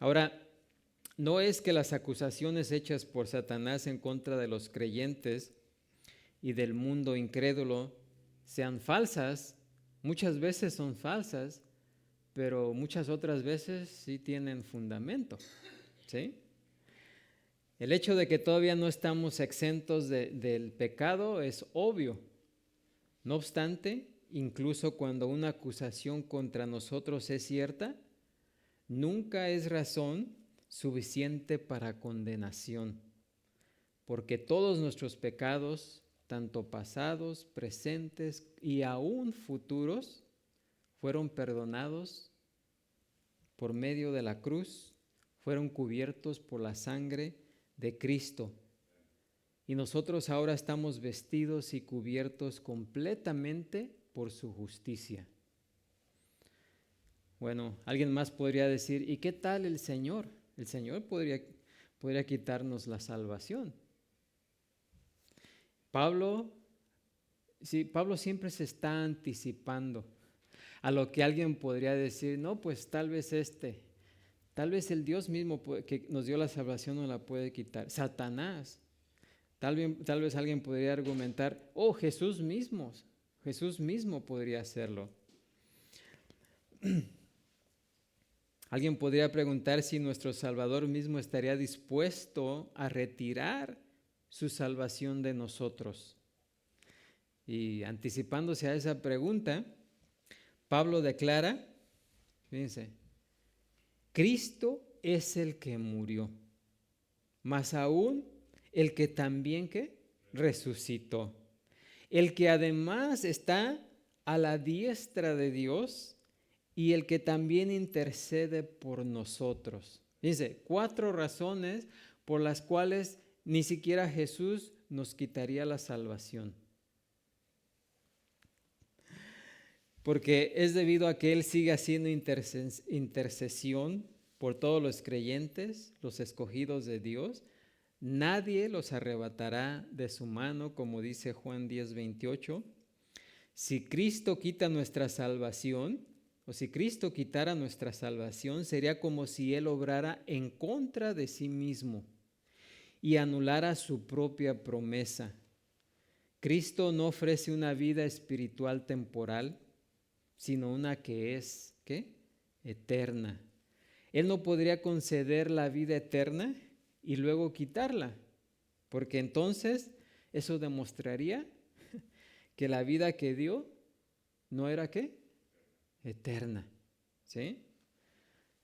[SPEAKER 1] Ahora, no es que las acusaciones hechas por Satanás en contra de los creyentes y del mundo incrédulo sean falsas. Muchas veces son falsas, pero muchas otras veces sí tienen fundamento. ¿Sí? El hecho de que todavía no estamos exentos del pecado es obvio. No obstante, incluso cuando una acusación contra nosotros es cierta, nunca es razón suficiente para condenación, porque todos nuestros pecados, tanto pasados, presentes y aún futuros, fueron perdonados por medio de la cruz, fueron cubiertos por la sangre de Cristo. Y nosotros ahora estamos vestidos y cubiertos completamente por su justicia. Bueno, alguien más podría decir, ¿y qué tal el Señor? El Señor podría quitarnos la salvación. Pablo siempre se está anticipando a lo que alguien podría decir, no, pues tal vez el Dios mismo que nos dio la salvación no la puede quitar. Satanás Tal vez alguien podría argumentar, oh, Jesús mismo podría hacerlo. Alguien podría preguntar si nuestro Salvador mismo estaría dispuesto a retirar su salvación de nosotros. Y anticipándose a esa pregunta, Pablo declara, fíjense, Cristo es el que murió, más aún el que también ¿qué? Resucitó, el que además está a la diestra de Dios y el que también intercede por nosotros. Dice, 4 razones por las cuales ni siquiera Jesús nos quitaría la salvación. Porque es debido a que Él sigue haciendo intercesión por todos los creyentes, los escogidos de Dios. Nadie los arrebatará de su mano, como dice Juan 10:28. Si Cristo quita nuestra salvación, o si Cristo quitara nuestra salvación, sería como si Él obrara en contra de sí mismo y anulara su propia promesa. Cristo no ofrece una vida espiritual temporal, sino una que es, ¿qué? Eterna. Él no podría conceder la vida eterna y luego quitarla, porque entonces eso demostraría que la vida que dio no era ¿qué? Eterna. ¿Sí?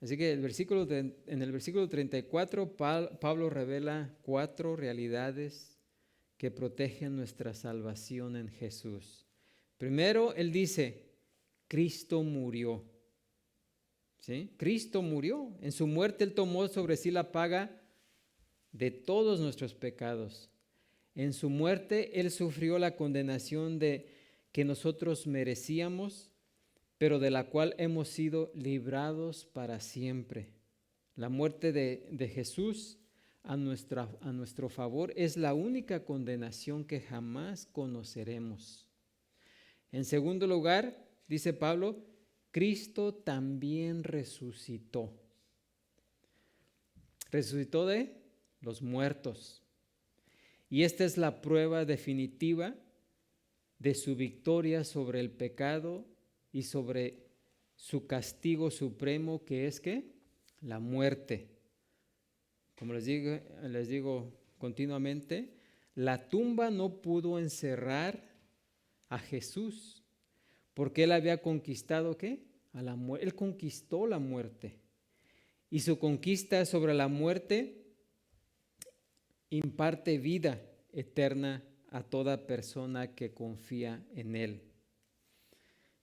[SPEAKER 1] Así que en el versículo 34 Pablo revela 4 realidades que protegen nuestra salvación en Jesús. Primero, él dice, Cristo murió. ¿Sí? Cristo murió. En su muerte Él tomó sobre sí la paga de todos nuestros pecados. En su muerte Él sufrió la condenación que nosotros merecíamos, pero de la cual hemos sido librados para siempre. La muerte de Jesús a nuestro favor es la única condenación que jamás conoceremos. En segundo lugar, dice Pablo, Cristo también resucitó. Resucitó de los muertos. Y esta es la prueba definitiva de su victoria sobre el pecado y sobre su castigo supremo, que es ¿qué? La muerte. Como les digo continuamente, la tumba no pudo encerrar a Jesús, porque Él había conquistado ¿qué? Él conquistó la muerte. Y su conquista sobre la muerte imparte vida eterna a toda persona que confía en Él.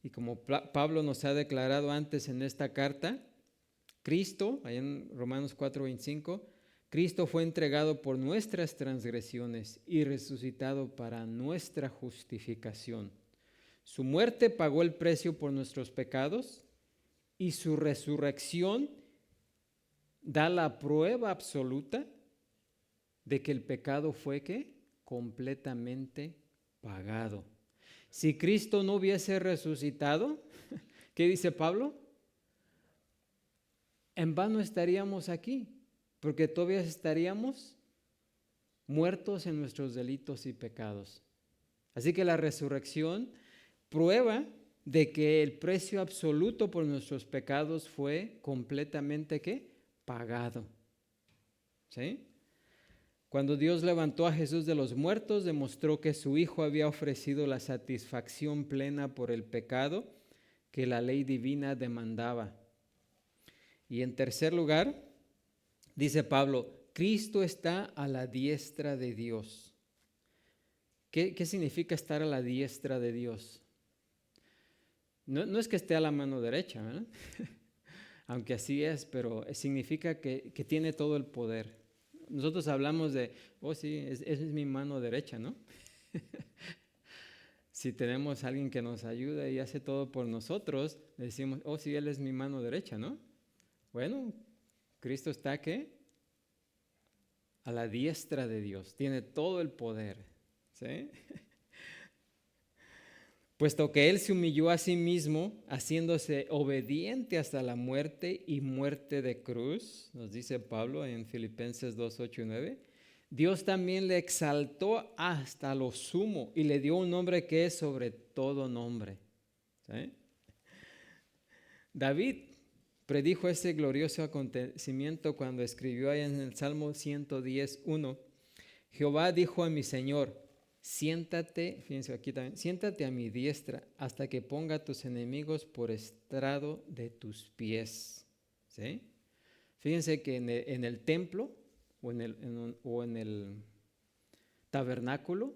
[SPEAKER 1] Y como Pablo nos ha declarado antes en esta carta, Cristo, allá en Romanos 4:25, Cristo fue entregado por nuestras transgresiones y resucitado para nuestra justificación. Su muerte pagó el precio por nuestros pecados y su resurrección da la prueba absoluta de que el pecado fue ¿qué? Completamente pagado. Si Cristo no hubiese resucitado, ¿qué dice Pablo? En vano estaríamos aquí, porque todavía estaríamos muertos en nuestros delitos y pecados. Así que la resurrección prueba de que el precio absoluto por nuestros pecados fue completamente ¿qué? Pagado. ¿Sí? Cuando Dios levantó a Jesús de los muertos, demostró que su Hijo había ofrecido la satisfacción plena por el pecado que la ley divina demandaba. Y en tercer lugar, dice Pablo, Cristo está a la diestra de Dios. ¿Qué significa estar a la diestra de Dios? No es que esté a la mano derecha, ¿verdad? Aunque así es, pero significa que tiene todo el poder. Nosotros hablamos de, oh sí, esa es mi mano derecha, ¿no? Si tenemos a alguien que nos ayuda y hace todo por nosotros, le decimos, oh sí, Él es mi mano derecha, ¿no? Bueno, Cristo está ¿qué? A la diestra de Dios, tiene todo el poder, ¿sí? Puesto que Él se humilló a sí mismo, haciéndose obediente hasta la muerte y muerte de cruz, nos dice Pablo en Filipenses 2:8 y 9, Dios también le exaltó hasta lo sumo y le dio un nombre que es sobre todo nombre. ¿Sí? David predijo ese glorioso acontecimiento cuando escribió ahí en el Salmo 110:1. Jehová dijo a mi Señor, siéntate, fíjense aquí también, siéntate a mi diestra hasta que ponga a tus enemigos por estrado de tus pies. ¿Sí? Fíjense que en el templo o en el tabernáculo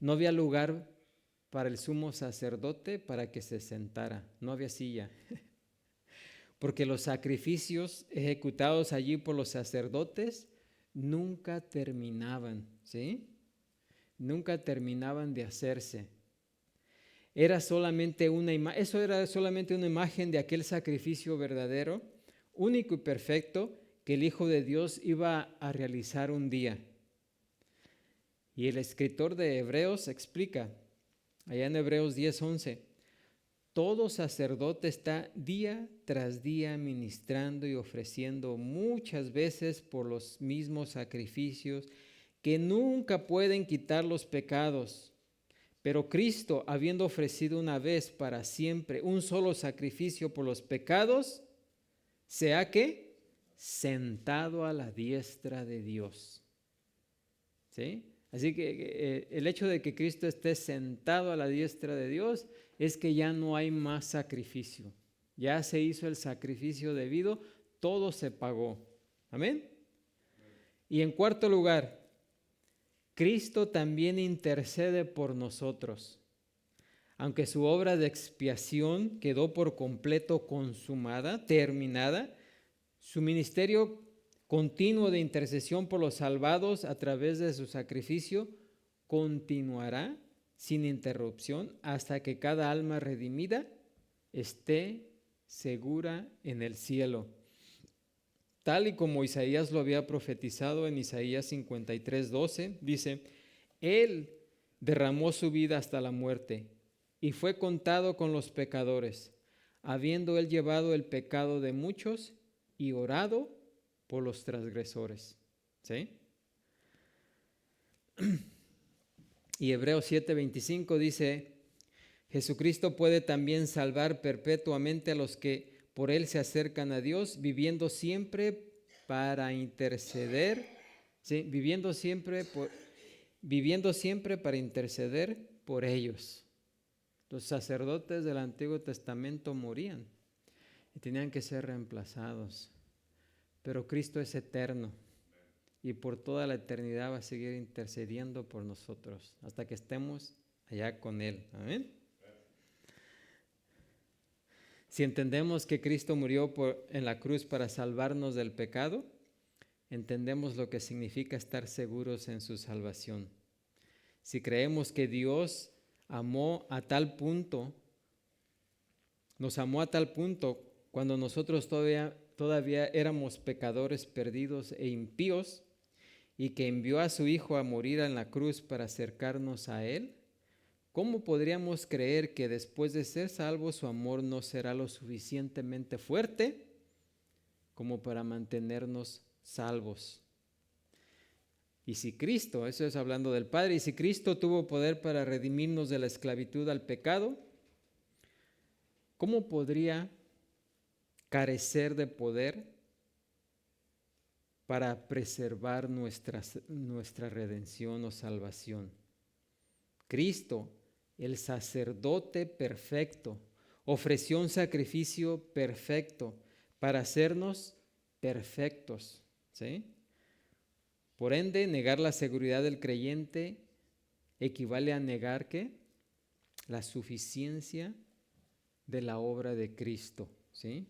[SPEAKER 1] no había lugar para el sumo sacerdote para que se sentara, no había silla. Porque los sacrificios ejecutados allí por los sacerdotes nunca terminaban, ¿sí? Nunca terminaban de hacerse. Era solamente eso era solamente una imagen de aquel sacrificio verdadero, único y perfecto, que el Hijo de Dios iba a realizar un día. Y el escritor de Hebreos explica, allá en Hebreos 10:11, todo sacerdote está día tras día ministrando y ofreciendo muchas veces por los mismos sacrificios que nunca pueden quitar los pecados. Pero Cristo, habiendo ofrecido una vez para siempre un solo sacrificio por los pecados, se ha ¿qué? Sentado a la diestra de Dios. ¿Sí? Así que el hecho de que Cristo esté sentado a la diestra de Dios es que ya no hay más sacrificio. Ya se hizo el sacrificio debido, todo se pagó. Amén. Y en cuarto lugar, Cristo también intercede por nosotros. Aunque su obra de expiación quedó por completo consumada, terminada, su ministerio continuo de intercesión por los salvados a través de su sacrificio continuará sin interrupción hasta que cada alma redimida esté segura en el cielo. Tal y como Isaías lo había profetizado en Isaías 53:12, dice, Él derramó su vida hasta la muerte y fue contado con los pecadores, habiendo Él llevado el pecado de muchos y orado por los transgresores. ¿Sí? Y Hebreos 7:25 dice, Jesucristo puede también salvar perpetuamente a los que por Él se acercan a Dios, viviendo siempre para interceder, ¿sí? viviendo siempre para interceder por ellos. Los sacerdotes del Antiguo Testamento morían y tenían que ser reemplazados. Pero Cristo es eterno y por toda la eternidad va a seguir intercediendo por nosotros hasta que estemos allá con Él. Amén. Si entendemos que Cristo murió en la cruz para salvarnos del pecado, entendemos lo que significa estar seguros en su salvación. Si creemos que Dios nos amó a tal punto cuando nosotros todavía éramos pecadores perdidos e impíos, y que envió a su Hijo a morir en la cruz para acercarnos a Él, ¿cómo podríamos creer que después de ser salvos su amor no será lo suficientemente fuerte como para mantenernos salvos? Y si Cristo, eso es hablando del Padre, y si Cristo tuvo poder para redimirnos de la esclavitud al pecado, ¿cómo podría carecer de poder para preservar nuestra redención o salvación? Cristo, el sacerdote perfecto, ofreció un sacrificio perfecto para hacernos perfectos, ¿sí? Por ende, negar la seguridad del creyente equivale a negar ¿qué? La suficiencia de la obra de Cristo, ¿sí?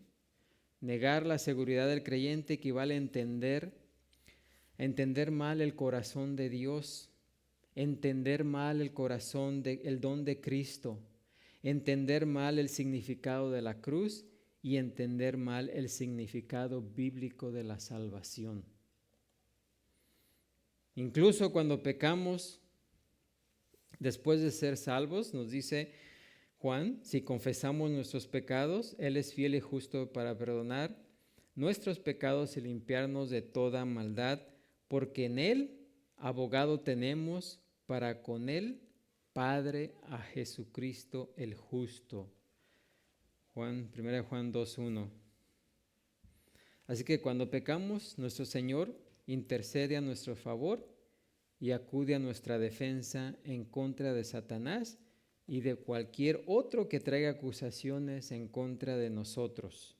[SPEAKER 1] Negar la seguridad del creyente equivale a entender mal el corazón de Dios, entender mal el don de Cristo, entender mal el significado de la cruz y entender mal el significado bíblico de la salvación. Incluso cuando pecamos, después de ser salvos, nos dice Juan, si confesamos nuestros pecados, Él es fiel y justo para perdonar nuestros pecados y limpiarnos de toda maldad, porque en Él abogado tenemos para con el Padre a Jesucristo el justo. 1 Juan 2:1. Así que cuando pecamos, nuestro Señor intercede a nuestro favor y acude a nuestra defensa en contra de Satanás y de cualquier otro que traiga acusaciones en contra de nosotros.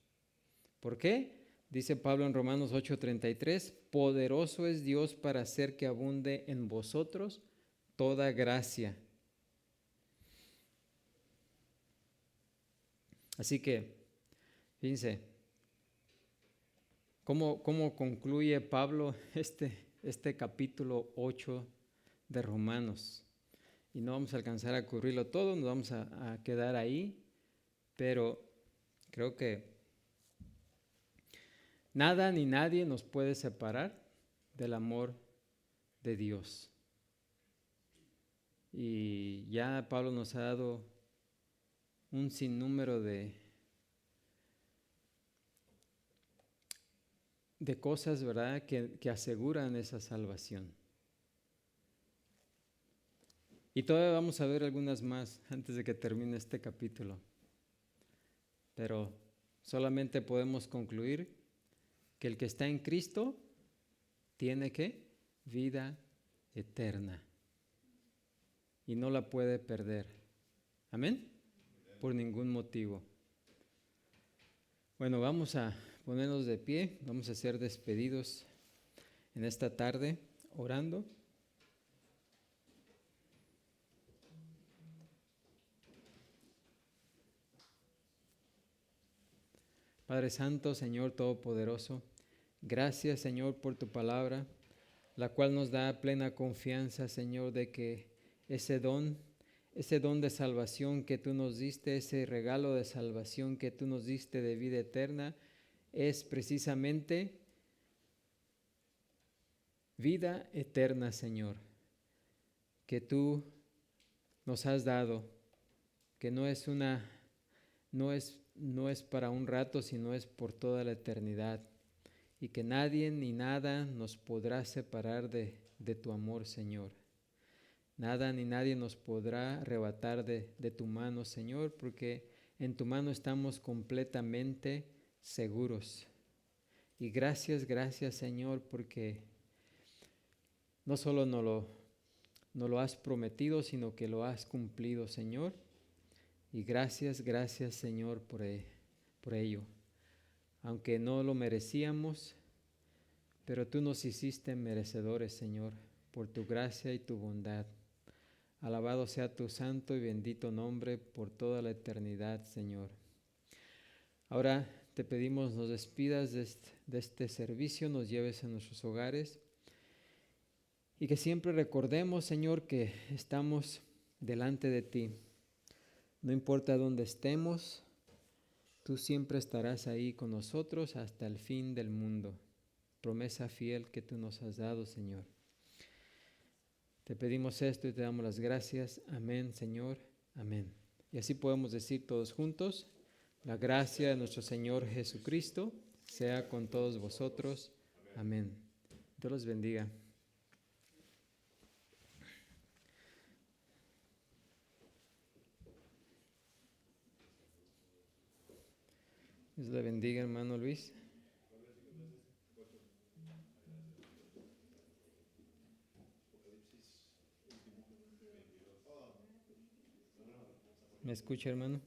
[SPEAKER 1] ¿Por qué? Dice Pablo en Romanos 8:33, poderoso es Dios para hacer que abunde en vosotros toda gracia. Así que, fíjense, ¿cómo concluye Pablo este capítulo 8 de Romanos? Y no vamos a alcanzar a cubrirlo todo, nos vamos a quedar ahí, pero creo que nada ni nadie nos puede separar del amor de Dios. Y ya Pablo nos ha dado un sinnúmero de cosas, ¿verdad?, que aseguran esa salvación. Y todavía vamos a ver algunas más antes de que termine este capítulo. Pero solamente podemos concluir que el que está en Cristo tiene ¿qué? Vida eterna. Y no la puede perder. ¿Amén? Por ningún motivo. Bueno, vamos a ponernos de pie, vamos a ser despedidos en esta tarde orando. Padre Santo, Señor Todopoderoso, gracias, Señor, por tu palabra, la cual nos da plena confianza, Señor, de que ese don de salvación que tú nos diste, ese regalo de salvación que tú nos diste de vida eterna, es precisamente vida eterna, Señor, que tú nos has dado, que no es para un rato, sino es por toda la eternidad, y que nadie ni nada nos podrá separar de tu amor, Señor. Nada ni nadie nos podrá arrebatar de tu mano, Señor, porque en tu mano estamos completamente seguros. Y gracias, Señor, porque no solo no lo has prometido, sino que lo has cumplido, Señor. Y gracias, Señor, por ello. Aunque no lo merecíamos, pero tú nos hiciste merecedores, Señor, por tu gracia y tu bondad. Alabado sea tu santo y bendito nombre por toda la eternidad, Señor. Ahora te pedimos nos despidas de este servicio, nos lleves a nuestros hogares y que siempre recordemos, Señor, que estamos delante de ti. No importa dónde estemos, tú siempre estarás ahí con nosotros hasta el fin del mundo. Promesa fiel que tú nos has dado, Señor. Te pedimos esto y te damos las gracias. Amén, Señor. Amén. Y así podemos decir todos juntos, la gracia de nuestro Señor Jesucristo sea con todos vosotros. Amén. Dios los bendiga. Dios le bendiga, hermano Luis. ¿Me escucha, hermano?